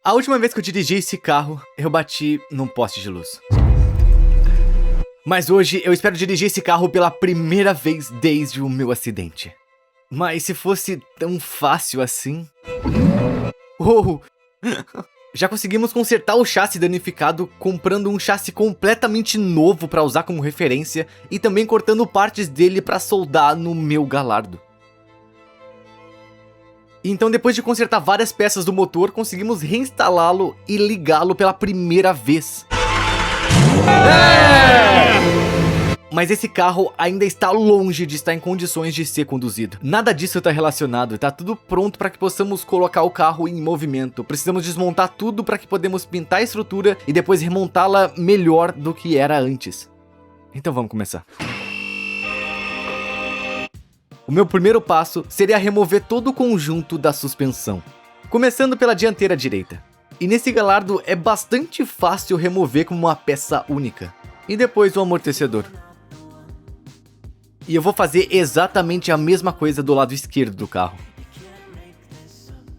A última vez que eu dirigi esse carro, eu bati num poste de luz. Mas hoje eu espero dirigir esse carro pela primeira vez desde o meu acidente. Mas se fosse tão fácil assim... Oh! Já conseguimos consertar o chassi danificado comprando um chassi completamente novo para usar como referência e também cortando partes dele para soldar no meu Galardo. Então, depois de consertar várias peças do motor, conseguimos reinstalá-lo e ligá-lo pela primeira vez. Mas esse carro ainda está longe de estar em condições de ser conduzido. Nada disso está relacionado, está tudo pronto para que possamos colocar o carro em movimento. Precisamos desmontar tudo para que podemos pintar a estrutura e depois remontá-la melhor do que era antes. Então vamos começar. O meu primeiro passo seria remover todo o conjunto da suspensão, começando pela dianteira direita. E nesse Galardo é bastante fácil remover como uma peça única. E depois o amortecedor. E eu vou fazer exatamente a mesma coisa do lado esquerdo do carro.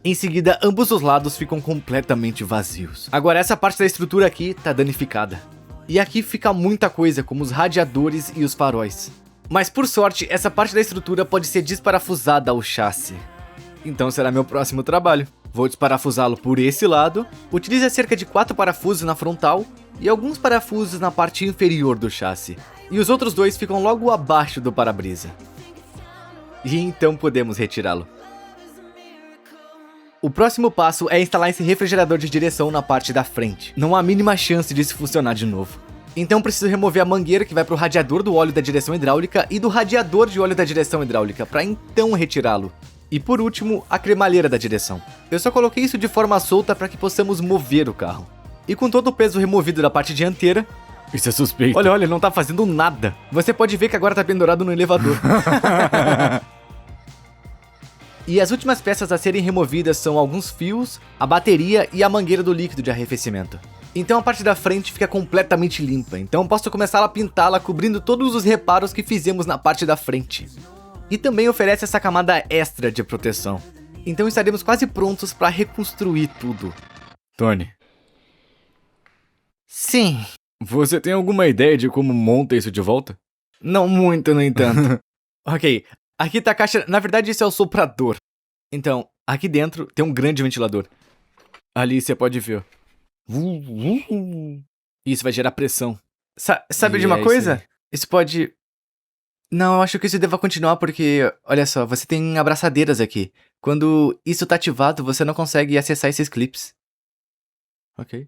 Em seguida, ambos os lados ficam completamente vazios. Agora essa parte da estrutura aqui tá danificada. E aqui fica muita coisa, como os radiadores e os faróis. Mas por sorte, essa parte da estrutura pode ser desparafusada ao chassi. Então será meu próximo trabalho. Vou desparafusá-lo por esse lado, utilize cerca de 4 parafusos na frontal e alguns parafusos na parte inferior do chassi. E os outros 2 ficam logo abaixo do para-brisa. E então podemos retirá-lo. O próximo passo é instalar esse refrigerador de direção na parte da frente. Não há a mínima chance disso funcionar de novo. Então preciso remover a mangueira que vai para o radiador do óleo da direção hidráulica e do radiador de óleo da direção hidráulica, para então retirá-lo. E por último, a cremalheira da direção. Eu só coloquei isso de forma solta para que possamos mover o carro. E com todo o peso removido da parte dianteira... Isso é suspeito. Olha, ele não tá fazendo nada. Você pode ver que agora tá pendurado no elevador. E as últimas peças a serem removidas são alguns fios, a bateria e a mangueira do líquido de arrefecimento. Então a parte da frente fica completamente limpa, então posso começar a pintá-la cobrindo todos os reparos que fizemos na parte da frente. E também oferece essa camada extra de proteção. Então estaremos quase prontos para reconstruir tudo. Tony. Sim. Você tem alguma ideia de como monta isso de volta? Não muito, no entanto. Ok, aqui tá a caixa... Na verdade, esse é o soprador. Então, aqui dentro tem um grande ventilador. Ali você pode ver. Isso vai gerar pressão. Sabe de uma coisa? Isso pode... Não, eu acho que isso deva continuar porque... Olha só, você tem abraçadeiras aqui. Quando isso tá ativado, você não consegue acessar esses clips. Ok.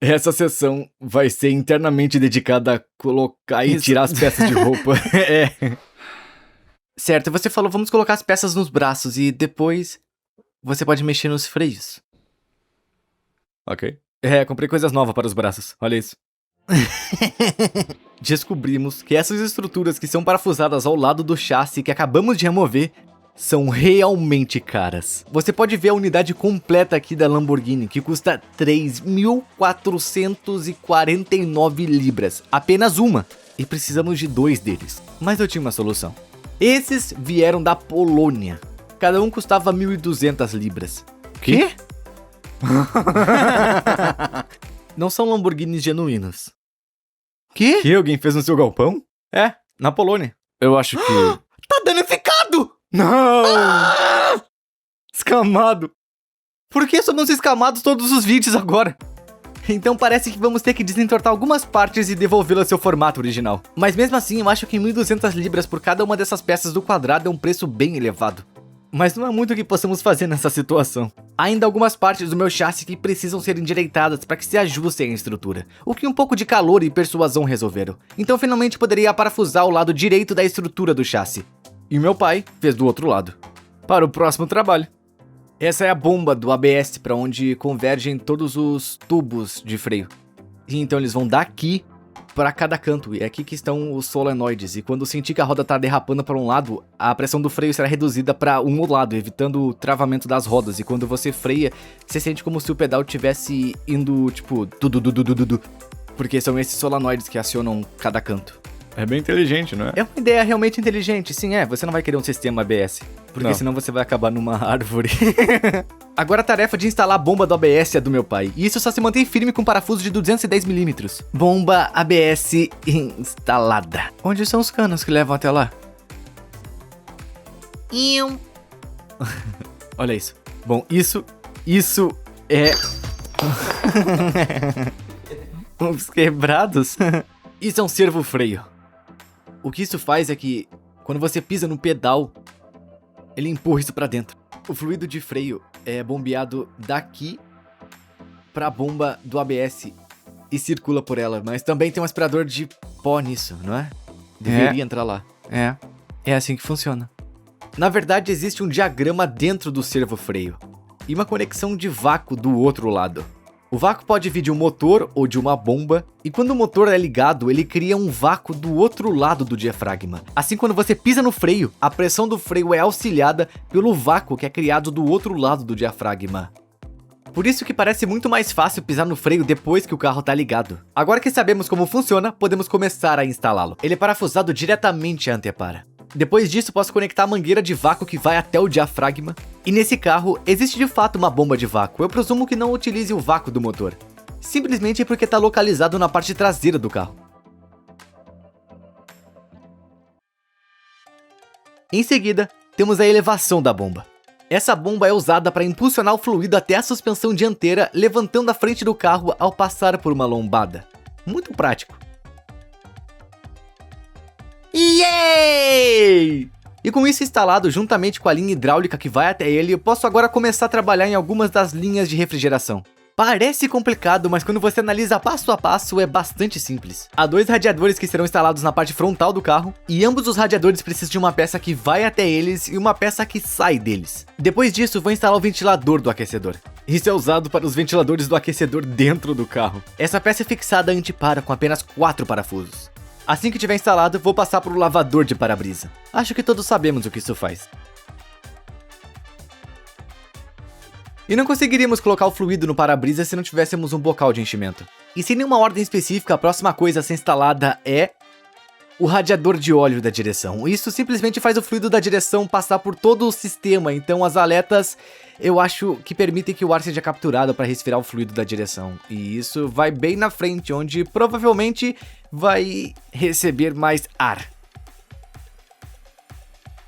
Essa sessão vai ser internamente dedicada a colocar e tirar as peças de roupa. Certo, você falou, vamos colocar as peças nos braços e depois você pode mexer nos freios. Ok. Comprei coisas novas para os braços, olha isso. Descobrimos que essas estruturas que são parafusadas ao lado do chassi que acabamos de remover são realmente caras. Você pode ver a unidade completa aqui da Lamborghini, que custa 3.449 libras. Apenas uma. E precisamos de 2 deles. Mas eu tinha uma solução. Esses vieram da Polônia. Cada um custava 1.200 libras. Quê? Não são Lamborghinis genuínos. Que? Que alguém fez no seu galpão? Na Polônia. Eu acho que... Tá danificado! Não! Escamado. Por que somos escamados todos os vídeos agora? Então parece que vamos ter que desentortar algumas partes e devolvê-lo ao seu formato original. Mas mesmo assim, eu acho que 1.200 libras por cada uma dessas peças do quadrado é um preço bem elevado. Mas não há muito o que possamos fazer nessa situação. Há ainda algumas partes do meu chassi que precisam ser endireitadas para que se ajustem à estrutura, o que um pouco de calor e persuasão resolveram. Então finalmente poderia parafusar o lado direito da estrutura do chassi. E meu pai fez do outro lado. Para o próximo trabalho. Essa é a bomba do ABS para onde convergem todos os tubos de freio. E então eles vão daqui para cada canto, e é aqui que estão os solenoides, e quando sentir que a roda está derrapando para um lado, a pressão do freio será reduzida para um lado, evitando o travamento das rodas, e quando você freia, você sente como se o pedal estivesse indo, tipo, porque são esses solenoides que acionam cada canto. É bem inteligente, não é? É uma ideia realmente inteligente, sim, você não vai querer um sistema ABS. Porque Não. senão você vai acabar numa árvore. Agora a tarefa de instalar a bomba do ABS é do meu pai. E isso só se mantém firme com parafuso de 210mm. Bomba ABS instalada. Onde são os canos que levam até lá? Olha isso. Bom, isso é... Uns quebrados? Isso é um servo-freio. O que isso faz é que, quando você pisa no pedal, ele empurra isso pra dentro. O fluido de freio é bombeado daqui pra bomba do ABS e circula por ela. Mas também tem um aspirador de pó nisso, não é? Deveria entrar lá. É assim que funciona. Na verdade, existe um diagrama dentro do servo-freio e uma conexão de vácuo do outro lado. O vácuo pode vir de um motor ou de uma bomba, e quando o motor é ligado, ele cria um vácuo do outro lado do diafragma. Assim, quando você pisa no freio, a pressão do freio é auxiliada pelo vácuo que é criado do outro lado do diafragma. Por isso que parece muito mais fácil pisar no freio depois que o carro tá ligado. Agora que sabemos como funciona, podemos começar a instalá-lo. Ele é parafusado diretamente à antepara. Depois disso, posso conectar a mangueira de vácuo que vai até o diafragma. E nesse carro, existe de fato uma bomba de vácuo. Eu presumo que não utilize o vácuo do motor. Simplesmente porque está localizado na parte traseira do carro. Em seguida, temos a elevação da bomba. Essa bomba é usada para impulsionar o fluido até a suspensão dianteira, levantando a frente do carro ao passar por uma lombada. Muito prático. Yay! E com isso instalado juntamente com a linha hidráulica que vai até ele, eu posso agora começar a trabalhar em algumas das linhas de refrigeração. Parece complicado, mas quando você analisa passo a passo é bastante simples. Há 2 radiadores que serão instalados na parte frontal do carro, e ambos os radiadores precisam de uma peça que vai até eles e uma peça que sai deles. Depois disso, vou instalar o ventilador do aquecedor. Isso é usado para os ventiladores do aquecedor dentro do carro. Essa peça é fixada a antepara com apenas 4 parafusos. Assim que tiver instalado, vou passar para o lavador de para-brisa. Acho que todos sabemos o que isso faz. E não conseguiríamos colocar o fluido no para-brisa se não tivéssemos um bocal de enchimento. E sem nenhuma ordem específica, a próxima coisa a ser instalada é o radiador de óleo da direção. Isso simplesmente faz o fluido da direção passar por todo o sistema, então as aletas eu acho que permitem que o ar seja capturado para resfriar o fluido da direção. E isso vai bem na frente, onde provavelmente vai receber mais ar.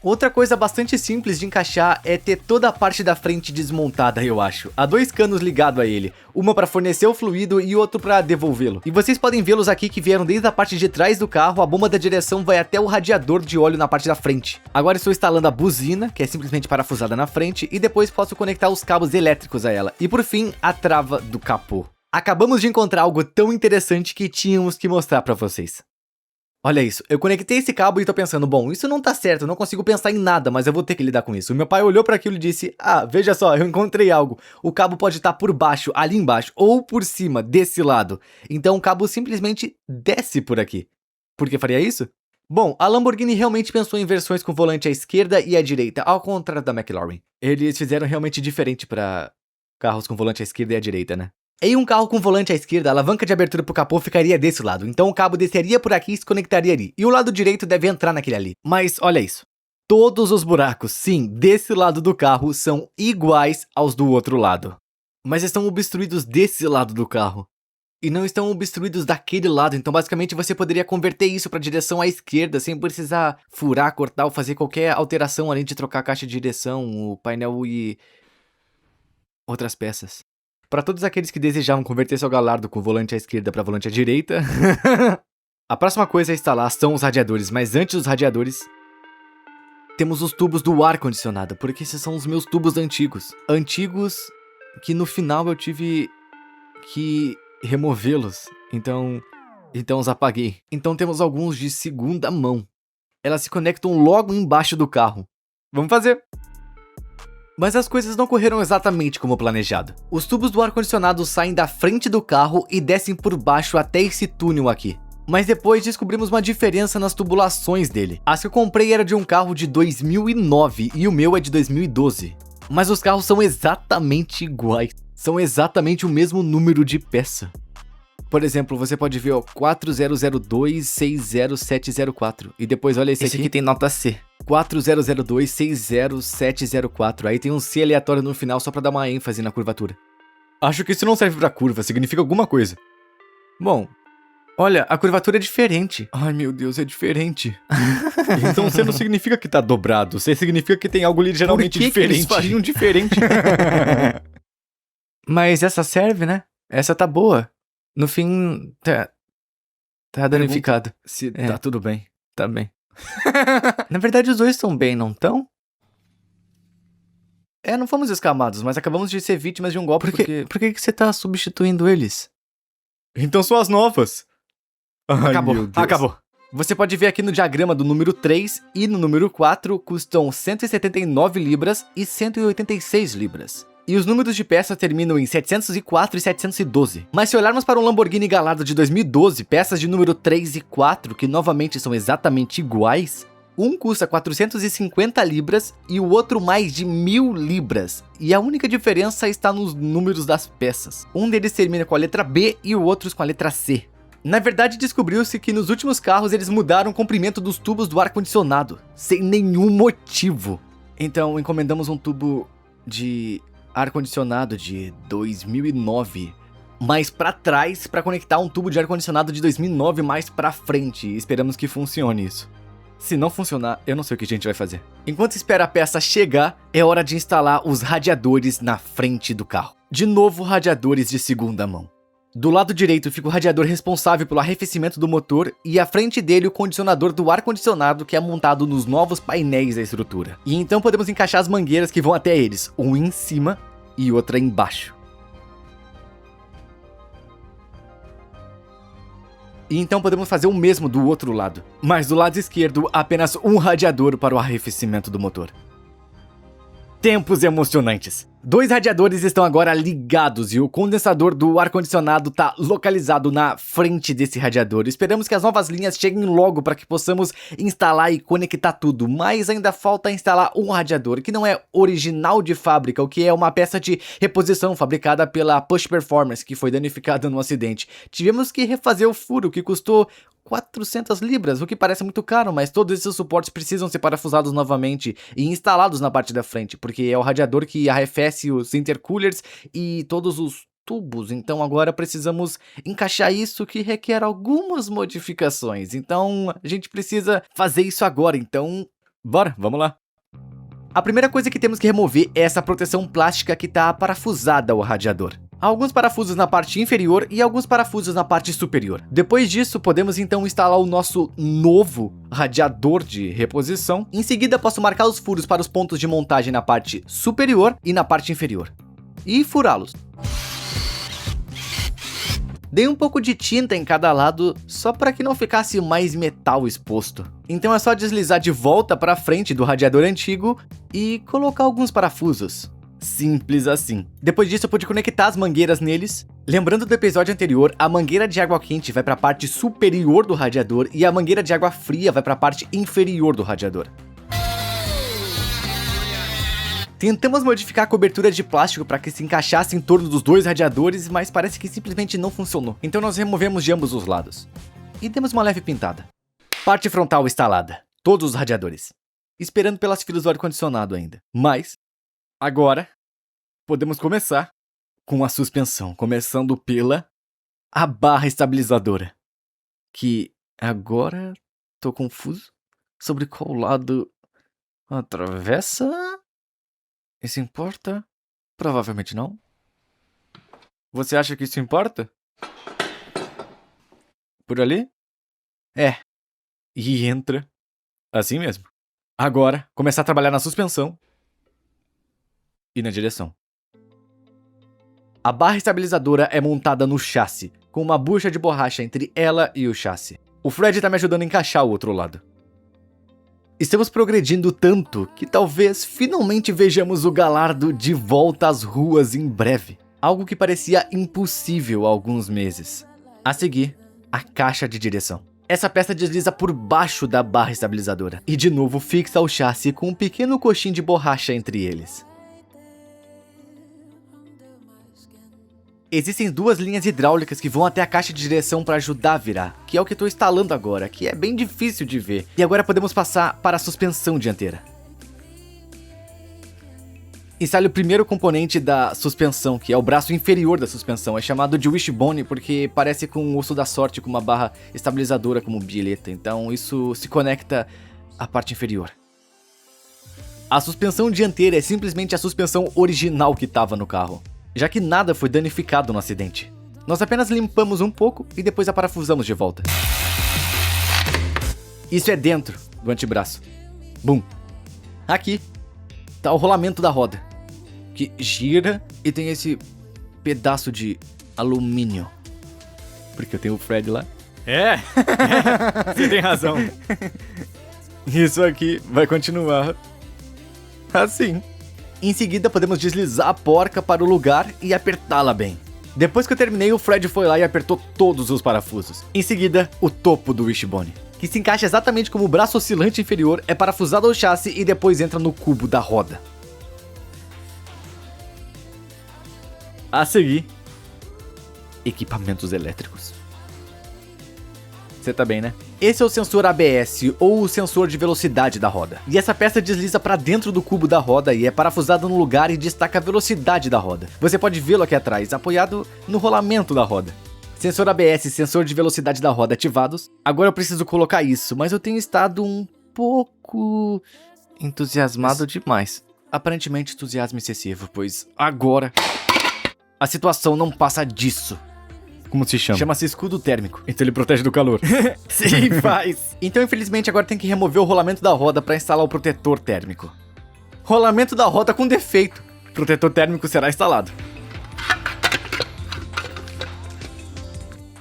Outra coisa bastante simples de encaixar é ter toda a parte da frente desmontada, eu acho. Há 2 canos ligados a ele, uma para fornecer o fluido e outro para devolvê-lo. E vocês podem vê-los aqui que vieram desde a parte de trás do carro, a bomba da direção vai até o radiador de óleo na parte da frente. Agora estou instalando a buzina, que é simplesmente parafusada na frente, e depois posso conectar os cabos elétricos a ela. E por fim, a trava do capô. Acabamos de encontrar algo tão interessante que tínhamos que mostrar para vocês. Olha isso, eu conectei esse cabo e tô pensando, bom, isso não tá certo, eu não consigo pensar em nada, mas eu vou ter que lidar com isso. O meu pai olhou pra aquilo e disse, veja só, eu encontrei algo. O cabo pode estar por baixo, ali embaixo, ou por cima, desse lado. Então o cabo simplesmente desce por aqui. Por que faria isso? Bom, a Lamborghini realmente pensou em versões com volante à esquerda e à direita, ao contrário da McLaren. Eles fizeram realmente diferente pra carros com volante à esquerda e à direita, né? Em um carro com volante à esquerda, a alavanca de abertura pro capô ficaria desse lado, então o cabo desceria por aqui e se conectaria ali, e o lado direito deve entrar naquele ali. Mas olha isso, todos os buracos, sim, desse lado do carro são iguais aos do outro lado. Mas estão obstruídos desse lado do carro, e não estão obstruídos daquele lado, então basicamente você poderia converter isso para a direção à esquerda, sem precisar furar, cortar ou fazer qualquer alteração além de trocar a caixa de direção, o painel e outras peças. Para todos aqueles que desejavam converter seu Gallardo com volante à esquerda para volante à direita, a próxima coisa a instalar são os radiadores, mas antes dos radiadores, temos os tubos do ar-condicionado, porque esses são os meus tubos antigos. Antigos que no final eu tive que removê-los, então os apaguei. Então temos alguns de segunda mão. Elas se conectam logo embaixo do carro. Vamos fazer! Mas as coisas não correram exatamente como planejado. Os tubos do ar-condicionado saem da frente do carro e descem por baixo até esse túnel aqui. Mas depois descobrimos uma diferença nas tubulações dele. As que eu comprei era de um carro de 2009 e o meu é de 2012. Mas os carros são exatamente iguais. São exatamente o mesmo número de peça. Por exemplo, você pode ver, ó, 4002-60704. E depois olha esse aqui tem nota C. 4002-60704. Aí tem um C aleatório no final só pra dar uma ênfase na curvatura. Acho que isso não serve pra curva, significa alguma coisa. Bom, olha, a curvatura é diferente. Ai, meu Deus, é diferente. Então C não significa que tá dobrado. C significa que tem algo ligeiramente diferente. Eles fariam diferente? Mas essa serve, né? Essa tá boa. No fim, tá danificado. Se tá tudo bem. Tá bem. Na verdade, os dois estão bem, não estão? Não fomos escamados, mas acabamos de ser vítimas de um golpe porque... Por que você tá substituindo eles? Então são as novas. Ai, Acabou, meu Deus. acabou. Você pode ver aqui no diagrama do número 3 e no número 4 custam 179 libras e 186 libras. E os números de peça terminam em 704 e 712. Mas se olharmos para um Lamborghini Gallardo de 2012, peças de número 3 e 4, que novamente são exatamente iguais, um custa 450 libras e o outro mais de 1000 libras. E a única diferença está nos números das peças. Um deles termina com a letra B e o outro com a letra C. Na verdade, descobriu-se que nos últimos carros eles mudaram o comprimento dos tubos do ar-condicionado, sem nenhum motivo. Então, encomendamos um tubo de ar-condicionado de 2009 mais pra trás para conectar um tubo de ar-condicionado de 2009 mais pra frente. E esperamos que funcione isso. Se não funcionar, eu não sei o que a gente vai fazer. Enquanto espera a peça chegar, é hora de instalar os radiadores na frente do carro. De novo, radiadores de segunda mão. Do lado direito fica o radiador responsável pelo arrefecimento do motor e à frente dele o condicionador do ar-condicionado que é montado nos novos painéis da estrutura. E então podemos encaixar as mangueiras que vão até eles, um em cima e outra embaixo. E então podemos fazer o mesmo do outro lado. Mas do lado esquerdo, apenas um radiador para o arrefecimento do motor. Tempos emocionantes. 2 radiadores estão agora ligados e o condensador do ar-condicionado está localizado na frente desse radiador. Esperamos que as novas linhas cheguem logo para que possamos instalar e conectar tudo, mas ainda falta instalar um radiador que não é original de fábrica, o que é uma peça de reposição fabricada pela Push Performance que foi danificada no acidente. Tivemos que refazer o furo que custou 400 libras, o que parece muito caro, mas todos esses suportes precisam ser parafusados novamente e instalados na parte da frente, porque é o radiador que arrefece os intercoolers e todos os tubos, então agora precisamos encaixar isso que requer algumas modificações, então a gente precisa fazer isso agora, então bora, vamos lá. A primeira coisa que temos que remover é essa proteção plástica que está parafusada ao radiador. Há alguns parafusos na parte inferior e alguns parafusos na parte superior. Depois disso, podemos então instalar o nosso novo radiador de reposição. Em seguida, posso marcar os furos para os pontos de montagem na parte superior e na parte inferior. E furá-los. Dei um pouco de tinta em cada lado, só para que não ficasse mais metal exposto. Então é só deslizar de volta para frente do radiador antigo e colocar alguns parafusos. Simples assim. Depois disso eu pude conectar as mangueiras neles. Lembrando do episódio anterior, a mangueira de água quente vai para a parte superior do radiador e a mangueira de água fria vai para a parte inferior do radiador. Tentamos modificar a cobertura de plástico para que se encaixasse em torno dos 2 radiadores, mas parece que simplesmente não funcionou. Então nós removemos de ambos os lados. E demos uma leve pintada. Parte frontal instalada. Todos os radiadores. Esperando pelas filas do ar-condicionado ainda. Mas agora, podemos começar com a suspensão, começando pela a barra estabilizadora. Que agora tô confuso sobre qual lado atravessa. Isso importa? Provavelmente não. Você acha que isso importa? Por ali? É. E entra assim mesmo. Agora, começar a trabalhar na suspensão e na direção. A barra estabilizadora é montada no chassi, com uma bucha de borracha entre ela e o chassi. O Fred tá me ajudando a encaixar o outro lado. Estamos progredindo tanto que talvez finalmente vejamos o Gallardo de volta às ruas em breve. Algo que parecia impossível há alguns meses. A seguir, a caixa de direção. Essa peça desliza por baixo da barra estabilizadora e de novo fixa o chassi com um pequeno coxinho de borracha entre eles. Existem 2 linhas hidráulicas que vão até a caixa de direção para ajudar a virar, que é o que eu tô instalando agora, que é bem difícil de ver. E agora podemos passar para a suspensão dianteira. Instale o primeiro componente da suspensão, que é o braço inferior da suspensão. É chamado de wishbone porque parece com o osso da sorte, com uma barra estabilizadora como bilheta. Então isso se conecta à parte inferior. A suspensão dianteira é simplesmente a suspensão original que estava no carro, já que nada foi danificado no acidente. Nós apenas limpamos um pouco e depois a parafusamos de volta. Isso é dentro do antebraço. Bum. Aqui tá o rolamento da roda, que gira e tem esse pedaço de alumínio. Porque eu tenho o Fred lá. É, você tem razão. Isso aqui vai continuar assim. Em seguida podemos deslizar a porca para o lugar e apertá-la bem. Depois que eu terminei, o Fred foi lá e apertou todos os parafusos. Em seguida, o topo do wishbone, que se encaixa exatamente como o braço oscilante inferior, é parafusado ao chassi e depois entra no cubo da roda. A seguir, equipamentos elétricos. Você tá bem, né? Esse é o sensor ABS, ou o sensor de velocidade da roda. E essa peça desliza para dentro do cubo da roda e é parafusada no lugar e destaca a velocidade da roda. Você pode vê-lo aqui atrás, apoiado no rolamento da roda. Sensor ABS e sensor de velocidade da roda ativados. Agora eu preciso colocar isso, mas eu tenho estado um pouco entusiasmado demais. Aparentemente entusiasmo excessivo, pois agora a situação não passa disso. Como se chama? Chama-se escudo térmico. Então ele protege do calor. Sim, faz. Então, infelizmente, agora tem que remover o rolamento da roda para instalar o protetor térmico. Rolamento da roda com defeito. Protetor térmico será instalado.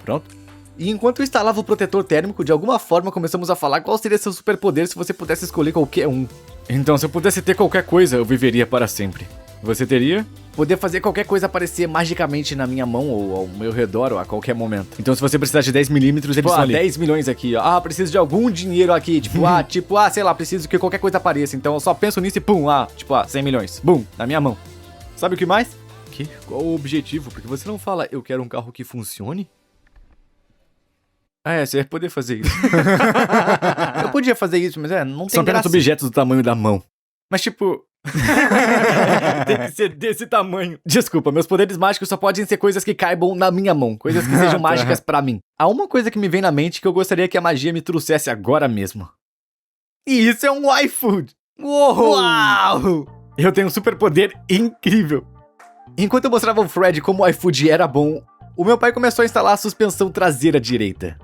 Pronto. E enquanto eu instalava o protetor térmico, de alguma forma começamos a falar qual seria seu superpoder se você pudesse escolher qualquer um. Então, se eu pudesse ter qualquer coisa, eu viveria para sempre. Você teria? Poder fazer qualquer coisa aparecer magicamente na minha mão ou ao meu redor ou a qualquer momento. Então se você precisar de 10 milímetros, eles estão ali. 10 milhões aqui, ó. Preciso de algum dinheiro aqui. Sei lá, preciso que qualquer coisa apareça. Então eu só penso nisso e pum, 100 milhões. Bum, na minha mão. Sabe o que mais? Qual o objetivo? Porque você não fala, eu quero um carro que funcione? Você ia poder fazer isso. Eu podia fazer isso, mas não tem São apenas objetos do tamanho da mão. Mas tipo... Tem que ser desse tamanho. Desculpa, meus poderes mágicos só podem ser coisas que caibam na minha mão. Coisas que sejam mágicas pra mim. Há uma coisa que me vem na mente que eu gostaria que a magia me trouxesse agora mesmo. E isso é um iFood. Uau! Eu tenho um superpoder incrível. Enquanto eu mostrava ao Fred como o iFood era bom, o meu pai começou a instalar a suspensão traseira direita.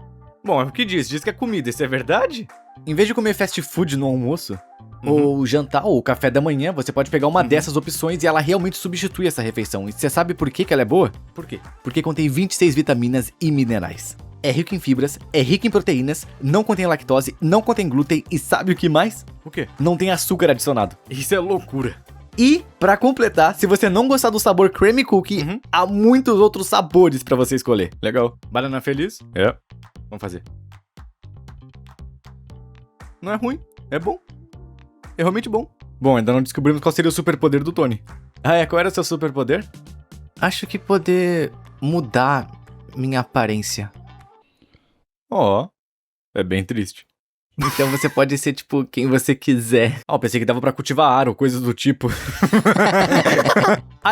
Bom, é o que diz? Diz que é comida, isso é verdade? Em vez de comer fast food no almoço, ou jantar, ou café da manhã, você pode pegar uma dessas opções e ela realmente substitui essa refeição. E você sabe por que ela é boa? Por quê? Porque contém 26 vitaminas e minerais. É rico em fibras, é rico em proteínas, não contém lactose, não contém glúten e sabe o que mais? O quê? Não tem açúcar adicionado. Isso é loucura. E, pra completar, se você não gostar do sabor creamy cookie, há muitos outros sabores pra você escolher. Legal. Banana feliz? É. Vamos fazer. Não é ruim, é bom. É realmente bom. Bom, ainda não descobrimos qual seria o superpoder do Tony. Qual era o seu superpoder? Acho que poder mudar minha aparência. É bem triste. Então você pode ser, tipo, quem você quiser. Pensei que dava pra cultivar ar ou coisas do tipo.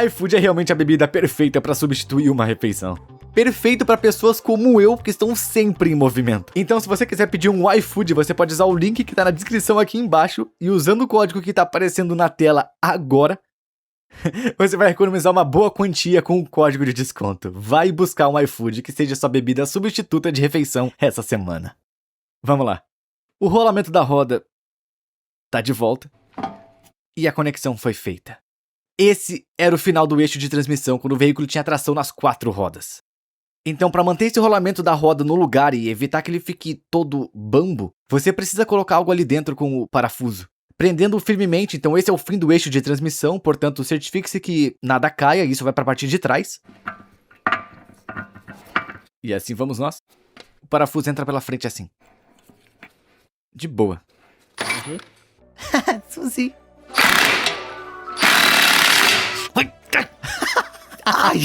iFood é realmente a bebida perfeita pra substituir uma refeição. Perfeito pra pessoas como eu, que estão sempre em movimento. Então, se você quiser pedir um iFood, você pode usar o link que tá na descrição aqui embaixo. E usando o código que tá aparecendo na tela agora, você vai economizar uma boa quantia com o código de desconto. Vai buscar um iFood que seja sua bebida substituta de refeição essa semana. Vamos lá. O rolamento da roda tá de volta e a conexão foi feita. Esse era o final do eixo de transmissão quando o veículo tinha tração nas 4 rodas. Então, para manter esse rolamento da roda no lugar e evitar que ele fique todo bambo, você precisa colocar algo ali dentro com o parafuso, prendendo-o firmemente. Então esse é o fim do eixo de transmissão, portanto certifique-se que nada caia, isso vai para a parte de trás. E assim vamos nós. O parafuso entra pela frente assim. De boa. Suzy. Ai.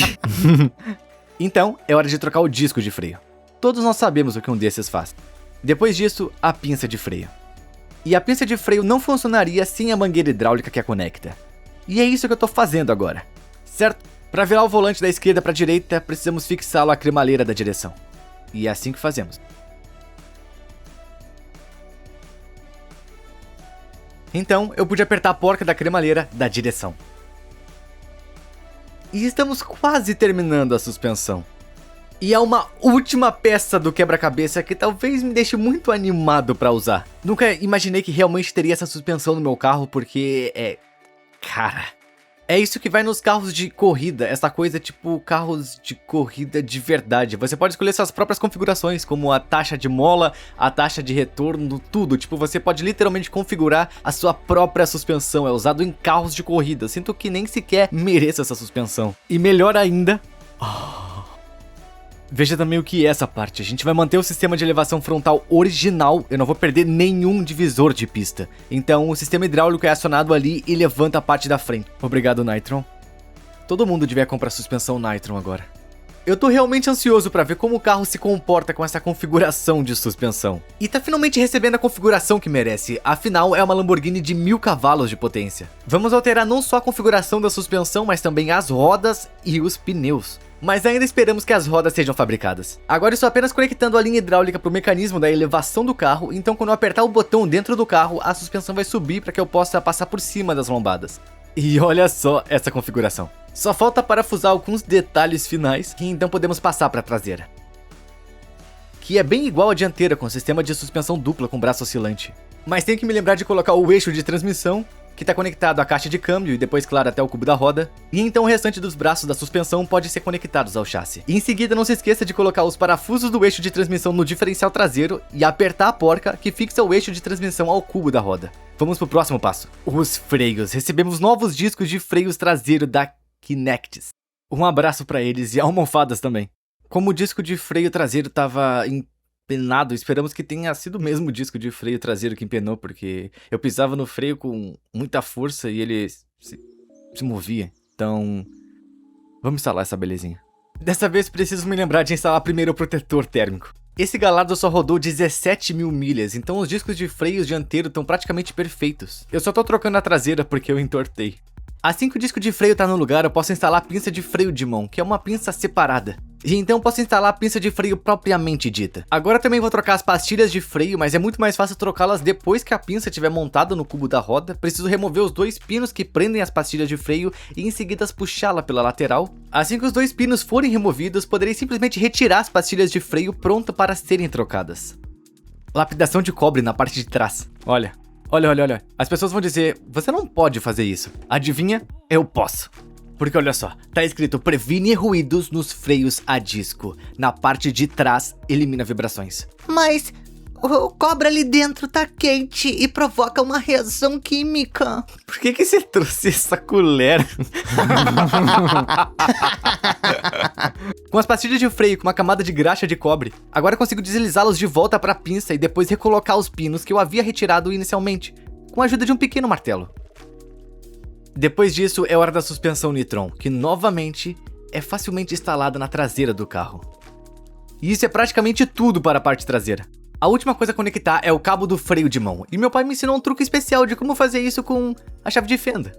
Então, é hora de trocar o disco de freio. Todos nós sabemos o que um desses faz. Depois disso, a pinça de freio. E a pinça de freio não funcionaria sem a mangueira hidráulica que a conecta. E é isso que eu tô fazendo agora, certo? Para virar o volante da esquerda para a direita, precisamos fixá-lo à cremaleira da direção. E é assim que fazemos. Então, eu pude apertar a porca da cremaleira da direção. E estamos quase terminando a suspensão. E há uma última peça do quebra-cabeça que talvez me deixe muito animado para usar. Nunca imaginei que realmente teria essa suspensão no meu carro, porque cara, é isso que vai nos carros de corrida, essa coisa tipo carros de corrida de verdade. Você pode escolher suas próprias configurações, como a taxa de mola, a taxa de retorno, tudo. Tipo, você pode literalmente configurar a sua própria suspensão. É usado em carros de corrida. Sinto que nem sequer mereço essa suspensão. E melhor ainda... Veja também o que é essa parte. A gente vai manter o sistema de elevação frontal original. Eu não vou perder nenhum divisor de pista. Então o sistema hidráulico é acionado ali e levanta a parte da frente. Obrigado, Nitron. Todo mundo devia comprar suspensão Nitron agora. Eu tô realmente ansioso pra ver como o carro se comporta com essa configuração de suspensão. E tá finalmente recebendo a configuração que merece, afinal é uma Lamborghini de 1000 cavalos de potência. Vamos alterar não só a configuração da suspensão, mas também as rodas e os pneus. Mas ainda esperamos que as rodas sejam fabricadas. Agora estou apenas conectando a linha hidráulica para o mecanismo da elevação do carro, então quando eu apertar o botão dentro do carro, a suspensão vai subir para que eu possa passar por cima das lombadas. E olha só essa configuração. Só falta parafusar alguns detalhes finais e então podemos passar para a traseira. Que é bem igual à dianteira, com sistema de suspensão dupla com braço oscilante. Mas tenho que me lembrar de colocar o eixo de transmissão, que está conectado à caixa de câmbio e depois, claro, até o cubo da roda. E então o restante dos braços da suspensão pode ser conectados ao chassi. E em seguida não se esqueça de colocar os parafusos do eixo de transmissão no diferencial traseiro e apertar a porca que fixa o eixo de transmissão ao cubo da roda. Vamos pro próximo passo. Os freios. Recebemos novos discos de freios traseiro da Kinectis. Um abraço para eles e almofadas também. Como o disco de freio traseiro estava empenado, esperamos que tenha sido o mesmo disco de freio traseiro que empenou, porque eu pisava no freio com muita força e ele se movia. Então, vamos instalar essa belezinha. Dessa vez preciso me lembrar de instalar primeiro o protetor térmico. Esse Gallardo só rodou 17 mil milhas, então os discos de freios dianteiro estão praticamente perfeitos. Eu só tô trocando a traseira porque eu entortei. Assim que o disco de freio tá no lugar, eu posso instalar a pinça de freio de mão, que é uma pinça separada. E então posso instalar a pinça de freio propriamente dita. Agora também vou trocar as pastilhas de freio, mas é muito mais fácil trocá-las depois que a pinça estiver montada no cubo da roda. Preciso remover os dois pinos que prendem as pastilhas de freio e em seguida puxá-la pela lateral. Assim que os dois pinos forem removidos, poderei simplesmente retirar as pastilhas de freio pronto para serem trocadas. Lapidação de cobre na parte de trás. Olha. As pessoas vão dizer, você não pode fazer isso. Adivinha? Eu posso. Porque olha só, tá escrito previne ruídos nos freios a disco. Na parte de trás, elimina vibrações. Mas o cobre ali dentro tá quente e provoca uma reação química. Por que você trouxe essa colher? Com as pastilhas de freio com uma camada de graxa de cobre, agora consigo deslizá-los de volta para a pinça e depois recolocar os pinos que eu havia retirado inicialmente, com a ajuda de um pequeno martelo. Depois disso é hora da suspensão Nitron, que novamente é facilmente instalada na traseira do carro. E isso é praticamente tudo para a parte traseira. A última coisa a conectar é o cabo do freio de mão, e meu pai me ensinou um truque especial de como fazer isso com a chave de fenda.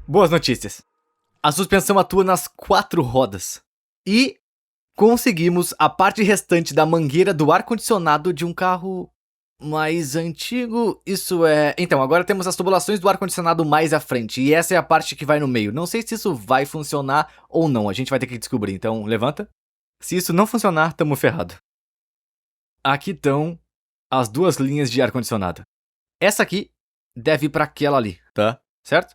Boas notícias. A suspensão atua nas 4 rodas. E conseguimos a parte restante da mangueira do ar-condicionado de um carro mais antigo. Isso é... Então, agora temos as tubulações do ar-condicionado mais à frente, e essa é a parte que vai no meio. Não sei se isso vai funcionar ou não, a gente vai ter que descobrir. Então, levanta. Se isso não funcionar, tamo ferrado. Aqui estão as 2 linhas de ar-condicionado. Essa aqui deve ir para aquela ali, tá? Certo?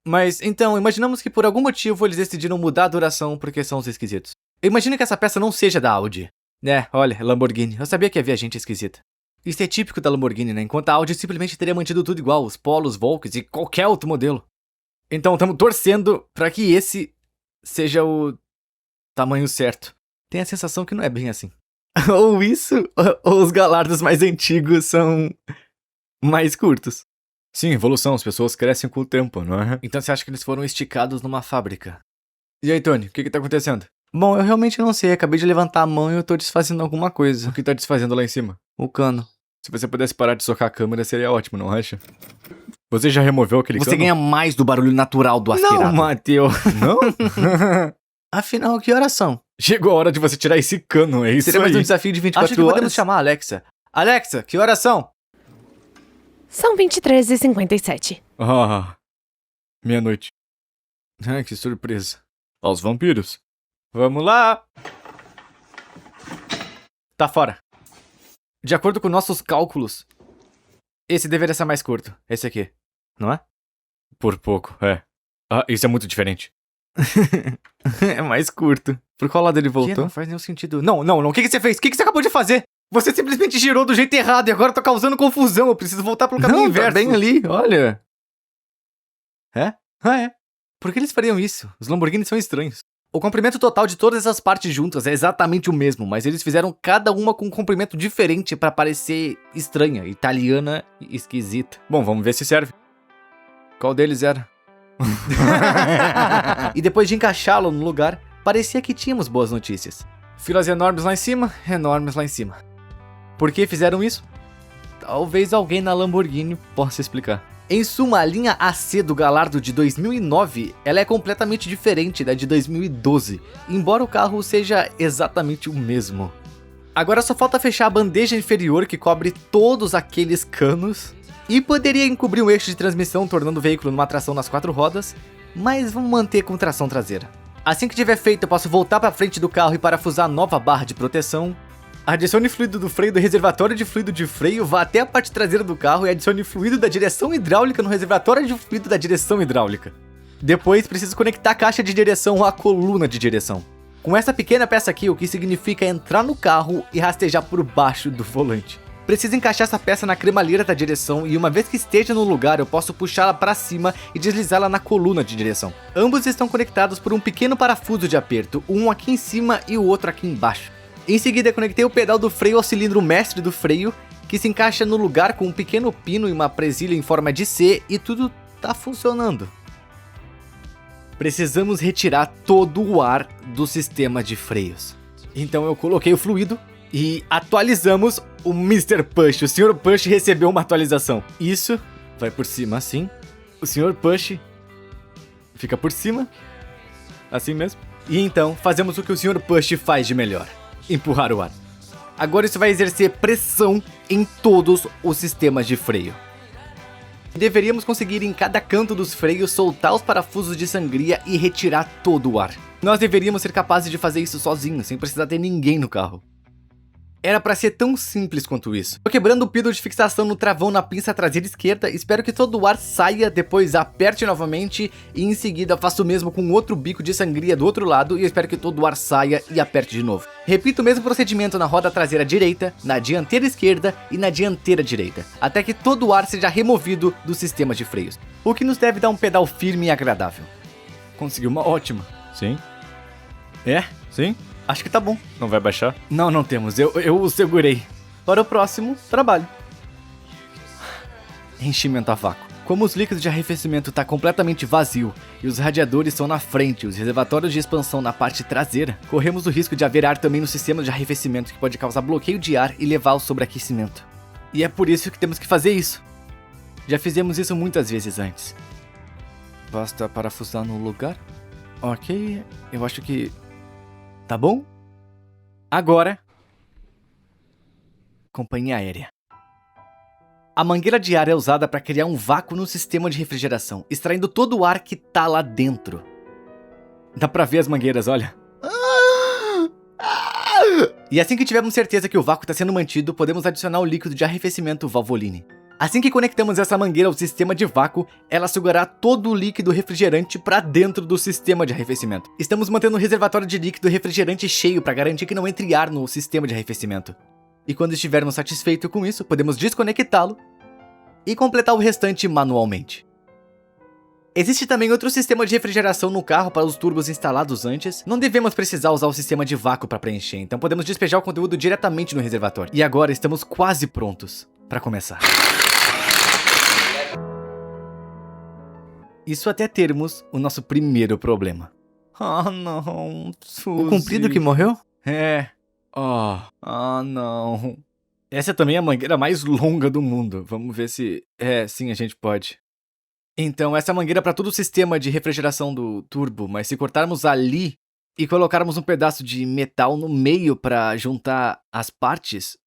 Mas, então, imaginamos que por algum motivo eles decidiram mudar a duração porque são os esquisitos. Eu imagino que essa peça não seja da Audi. Olha, Lamborghini, eu sabia que havia gente esquisita. Isso é típico da Lamborghini, né? Enquanto a Audi simplesmente teria mantido tudo igual, os Polos, Volks e qualquer outro modelo. Então, estamos torcendo para que esse seja o tamanho certo. Tem a sensação que não é bem assim. Ou isso, ou os Gallardos mais antigos são mais curtos. Sim, evolução, as pessoas crescem com o tempo, não é? Então você acha que eles foram esticados numa fábrica? E aí, Tony, o que tá acontecendo? Bom, eu realmente não sei. Acabei de levantar a mão e eu tô desfazendo alguma coisa. O que tá desfazendo lá em cima? O cano. Se você pudesse parar de socar a câmera, seria ótimo, não acha? Você já removeu aquele Você cano? ganha mais do barulho natural do aspirado. Não, Matheus. Não? Afinal, que horas são? Chegou a hora de você tirar esse cano, é isso Seria mais um aí. desafio de 24 Acho que horas. podemos chamar a Alexa. Alexa, que horas são? São 23h57. Ah, meia-noite. Ah, que surpresa. Aos vampiros. Vamos lá! Tá fora. De acordo com nossos cálculos, esse deveria ser mais curto. Esse aqui, não é? Por pouco, é. Ah, isso é muito diferente. É mais curto. Por qual lado ele voltou? Não faz nenhum sentido. Não. O que você fez? O que você acabou de fazer? Você simplesmente girou do jeito errado e agora eu tô causando confusão. Eu preciso voltar pro caminho inverso. Tá bem ali, olha. É? Ah, é. Por que eles fariam isso? Os Lamborghini são estranhos. O comprimento total de todas essas partes juntas é exatamente o mesmo, mas eles fizeram cada uma com um comprimento diferente pra parecer estranha, italiana e esquisita. Bom, vamos ver se serve. Qual deles era? E depois de encaixá-lo no lugar, parecia que tínhamos boas notícias. Filas enormes lá em cima, enormes lá em cima. Por que fizeram isso? Talvez alguém na Lamborghini possa explicar. Em suma, a linha AC do Gallardo de 2009, ela é completamente diferente da de 2012, embora o carro seja exatamente o mesmo. Agora só falta fechar a bandeja inferior que cobre todos aqueles canos, e poderia encobrir um eixo de transmissão, tornando o veículo numa tração nas 4 rodas, mas vamos manter com tração traseira. Assim que tiver feito, eu posso voltar para frente do carro e parafusar a nova barra de proteção. Adicione fluido do freio do reservatório de fluido de freio, vá até a parte traseira do carro e adicione fluido da direção hidráulica no reservatório de fluido da direção hidráulica. Depois, preciso conectar a caixa de direção à coluna de direção. Com essa pequena peça aqui, o que significa entrar no carro e rastejar por baixo do volante. Preciso encaixar essa peça na cremalheira da direção e uma vez que esteja no lugar, eu posso puxá-la para cima e deslizá-la na coluna de direção. Ambos estão conectados por um pequeno parafuso de aperto, um aqui em cima e o outro aqui embaixo. Em seguida, conectei o pedal do freio ao cilindro mestre do freio, que se encaixa no lugar com um pequeno pino e uma presilha em forma de C, e tudo tá funcionando. Precisamos retirar todo o ar do sistema de freios. Então eu coloquei o fluido e atualizamos o Mr. Push. O Sr. Push recebeu uma atualização. Isso vai por cima assim. O Sr. Push fica por cima, assim mesmo. E então fazemos o que o Sr. Push faz de melhor. Empurrar o ar. Agora isso vai exercer pressão em todos os sistemas de freio. Deveríamos conseguir em cada canto dos freios soltar os parafusos de sangria e retirar todo o ar. Nós deveríamos ser capazes de fazer isso sozinhos, sem precisar ter ninguém no carro. Era pra ser tão simples quanto isso. Tô quebrando o pino de fixação no travão na pinça traseira esquerda, espero que todo o ar saia, depois aperte novamente e em seguida faço o mesmo com outro bico de sangria do outro lado e espero que todo o ar saia e aperte de novo. Repito o mesmo procedimento na roda traseira direita, na dianteira esquerda e na dianteira direita, até que todo o ar seja removido do sistema de freios, o que nos deve dar um pedal firme e agradável. Consegui uma ótima. Sim? É? Sim? Acho que tá bom. Não vai baixar? Não temos. Eu o segurei. Para o próximo trabalho. Enchimento a vácuo. Como os líquidos de arrefecimento tá completamente vazio e os radiadores estão na frente e os reservatórios de expansão na parte traseira, corremos o risco de haver ar também no sistema de arrefecimento que pode causar bloqueio de ar e levar ao sobreaquecimento. E é por isso que temos que fazer isso. Já fizemos isso muitas vezes antes. Basta parafusar no lugar? Ok, eu acho que... Tá bom? Agora... Companhia aérea. A mangueira de ar é usada para criar um vácuo no sistema de refrigeração, extraindo todo o ar que tá lá dentro. Dá pra ver as mangueiras, olha. E assim que tivermos certeza que o vácuo está sendo mantido, podemos adicionar o líquido de arrefecimento Valvoline. Assim que conectamos essa mangueira ao sistema de vácuo, ela sugará todo o líquido refrigerante para dentro do sistema de arrefecimento. Estamos mantendo o reservatório de líquido refrigerante cheio para garantir que não entre ar no sistema de arrefecimento. E quando estivermos satisfeitos com isso, podemos desconectá-lo e completar o restante manualmente. Existe também outro sistema de refrigeração no carro para os turbos instalados antes. Não devemos precisar usar o sistema de vácuo para preencher, então podemos despejar o conteúdo diretamente no reservatório. E agora estamos quase prontos para começar. Isso até termos o nosso primeiro problema. Ah, não, Suzy. O comprido que morreu? É. Não. Essa é também a mangueira mais longa do mundo. Vamos ver se... sim, a gente pode. Então, essa mangueira é para todo o sistema de refrigeração do turbo, mas se cortarmos ali e colocarmos um pedaço de metal no meio para juntar as partes,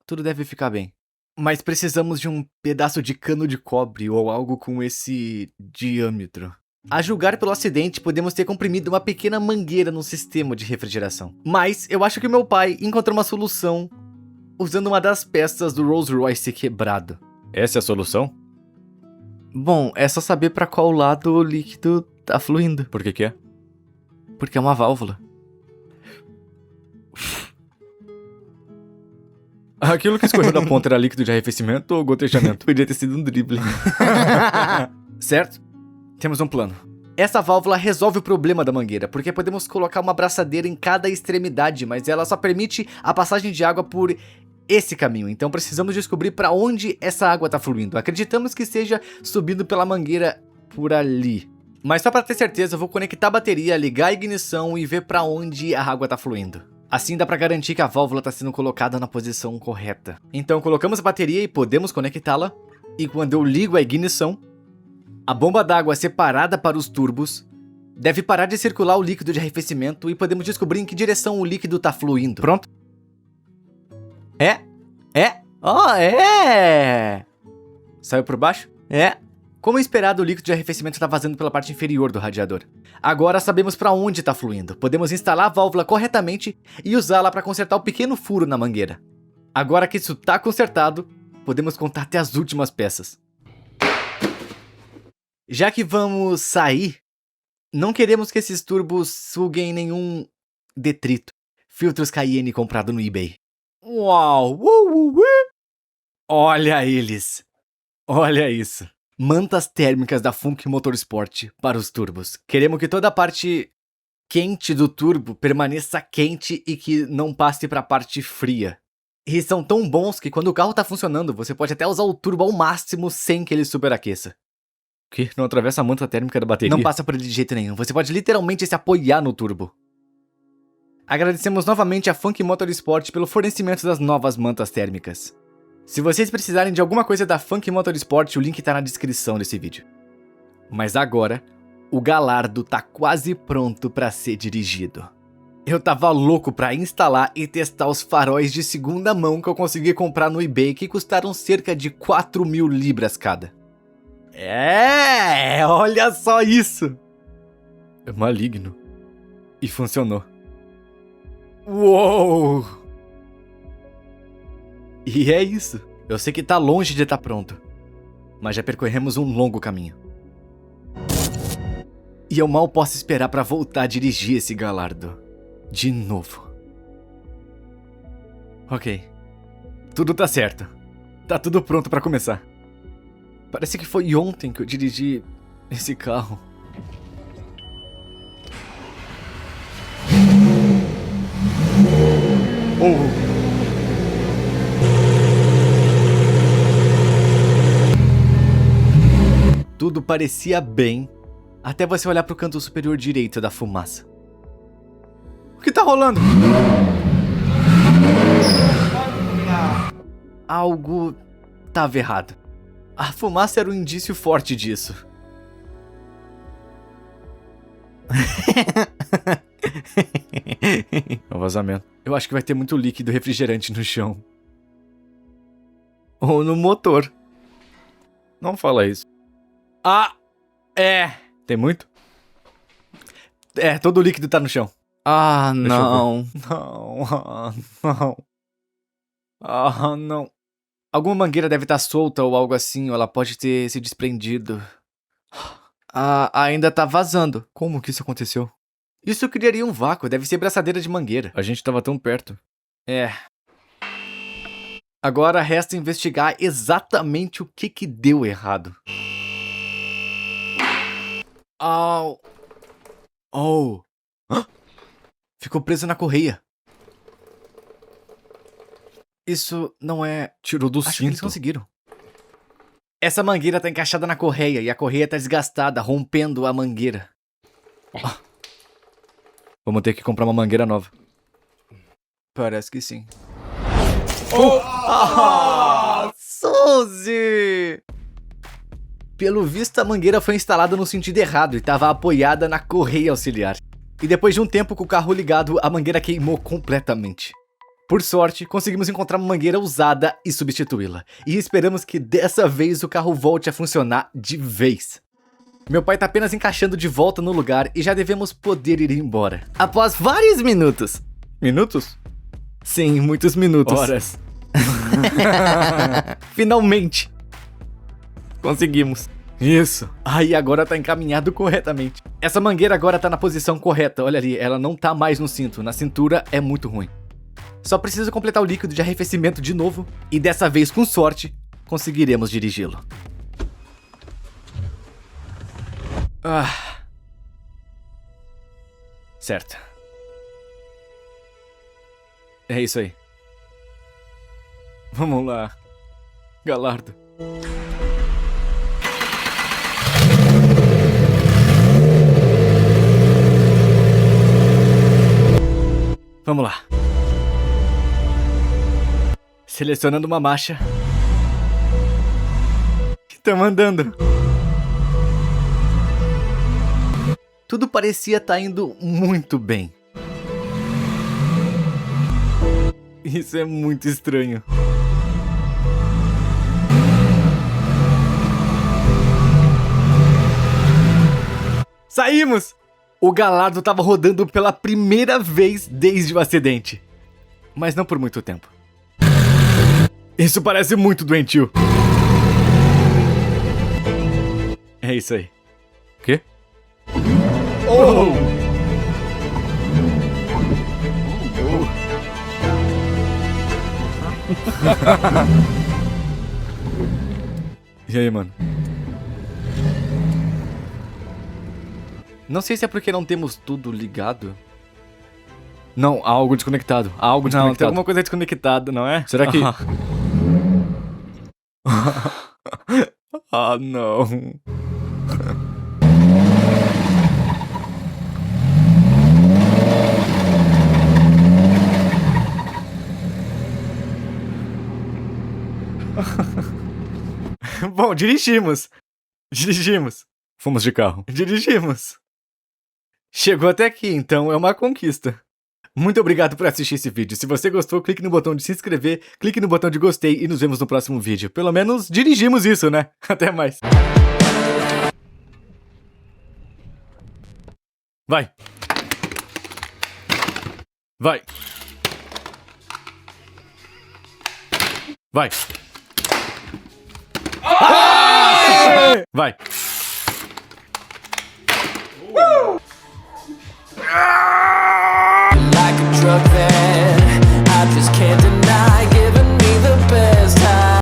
tudo deve ficar bem. Mas precisamos de um pedaço de cano de cobre ou algo com esse diâmetro. A julgar pelo acidente, podemos ter comprimido uma pequena mangueira no sistema de refrigeração. Mas eu acho que meu pai encontrou uma solução usando uma das peças do Rolls Royce quebrado. Essa é a solução? Bom, é só saber pra qual lado o líquido tá fluindo. Por que é? Porque é uma válvula. Aquilo que escorreu da ponta era líquido de arrefecimento ou gotejamento? Podia ter sido um drible. Certo? Temos um plano. Essa válvula resolve o problema da mangueira, porque podemos colocar uma braçadeira em cada extremidade, mas ela só permite a passagem de água por esse caminho. Então precisamos descobrir para onde essa água está fluindo. Acreditamos que seja subindo pela mangueira por ali. Mas só para ter certeza, eu vou conectar a bateria, ligar a ignição e ver para onde a água está fluindo. Assim dá para garantir que a válvula está sendo colocada na posição correta. Então colocamos a bateria e podemos conectá-la. E quando eu ligo a ignição, a bomba d'água separada para os turbos deve parar de circular o líquido de arrefecimento e podemos descobrir em que direção o líquido está fluindo. Pronto? É? Saiu por baixo? Como esperado, o líquido de arrefecimento está vazando pela parte inferior do radiador. Agora sabemos para onde está fluindo. Podemos instalar a válvula corretamente e usá-la para consertar o pequeno furo na mangueira. Agora que isso está consertado, podemos contar até as últimas peças. Já que vamos sair, não queremos que esses turbos suguem nenhum detrito. Filtros Cayenne comprado no eBay. Uau! Olha eles! Olha isso! Mantas térmicas da Funk Motorsport para os turbos. Queremos que toda a parte quente do turbo permaneça quente e que não passe para a parte fria. E são tão bons que quando o carro está funcionando, você pode até usar o turbo ao máximo sem que ele superaqueça. O quê? Não atravessa a manta térmica da bateria? Não passa por ele de jeito nenhum. Você pode literalmente se apoiar no turbo. Agradecemos novamente a Funk Motorsport pelo fornecimento das novas mantas térmicas. Se vocês precisarem de alguma coisa da Funk Motorsport, o link tá na descrição desse vídeo. Mas agora, o Galardo tá quase pronto para ser dirigido. Eu tava louco para instalar e testar os faróis de segunda mão que eu consegui comprar no eBay, que custaram cerca de 4.000 libras cada. Olha só isso! É maligno. E funcionou. Uou! E é isso. Eu sei que tá longe de estar pronto, mas já percorremos um longo caminho. E eu mal posso esperar para voltar a dirigir esse Galardo. De novo. Ok. Tudo tá certo. Tá tudo pronto para começar. Parece que foi ontem que eu dirigi esse carro. Tudo parecia bem, até você olhar pro canto superior direito da fumaça. O que tá rolando? Algo tava errado. A fumaça era um indício forte disso. É um vazamento. Eu acho que vai ter muito líquido refrigerante no chão. Ou no motor. Não fala isso. Tem muito? Todo o líquido tá no chão. Não. Não. Alguma mangueira deve estar solta ou algo assim, ou ela pode ter se desprendido. Ainda tá vazando. Como que isso aconteceu? Isso criaria um vácuo, deve ser braçadeira de mangueira. A gente tava tão perto. Agora resta investigar exatamente o que deu errado. Ficou preso na correia. Isso não é... Tirou do cinto. Que eles conseguiram. Essa mangueira tá encaixada na correia e a correia tá desgastada, rompendo a mangueira. Vamos ter que comprar uma mangueira nova. Parece que sim. Oh! Suzy! Pelo visto, a mangueira foi instalada no sentido errado e estava apoiada na correia auxiliar. E depois de um tempo com o carro ligado, a mangueira queimou completamente. Por sorte, conseguimos encontrar uma mangueira usada e substituí-la. E esperamos que dessa vez o carro volte a funcionar de vez. Meu pai tá apenas encaixando de volta no lugar e já devemos poder ir embora. Após vários minutos. Minutos? Sim, muitos minutos. Horas. Finalmente. Conseguimos. Isso. Aí agora tá encaminhado corretamente. Essa mangueira agora tá na posição correta. Olha ali, ela não tá mais no cinto. Na cintura é muito ruim. Só preciso completar o líquido de arrefecimento de novo. E dessa vez, com sorte, conseguiremos dirigi-lo. Certo. É isso aí. Vamos lá, Galardo. Vamos lá. Selecionando uma marcha. Estamos andando. Tudo parecia estar indo muito bem. Isso é muito estranho. Saímos! O Galardo estava rodando pela primeira vez desde o acidente. Mas não por muito tempo. Isso parece muito doentio. É isso aí. Quê? Oh! E aí, mano? Não sei se é porque não temos tudo ligado. Não, há algo desconectado. Há algo Não, tem desconectado. alguma coisa desconectada, não é? Será que... Ah, não. Bom, dirigimos. Fomos de carro. Dirigimos. Chegou até aqui, então é uma conquista. Muito obrigado por assistir esse vídeo. Se você gostou, clique no botão de se inscrever, clique no botão de gostei e nos vemos no próximo vídeo. Pelo menos dirigimos isso, né? Até mais. Vai. Vai. Vai. Vai. Like a drug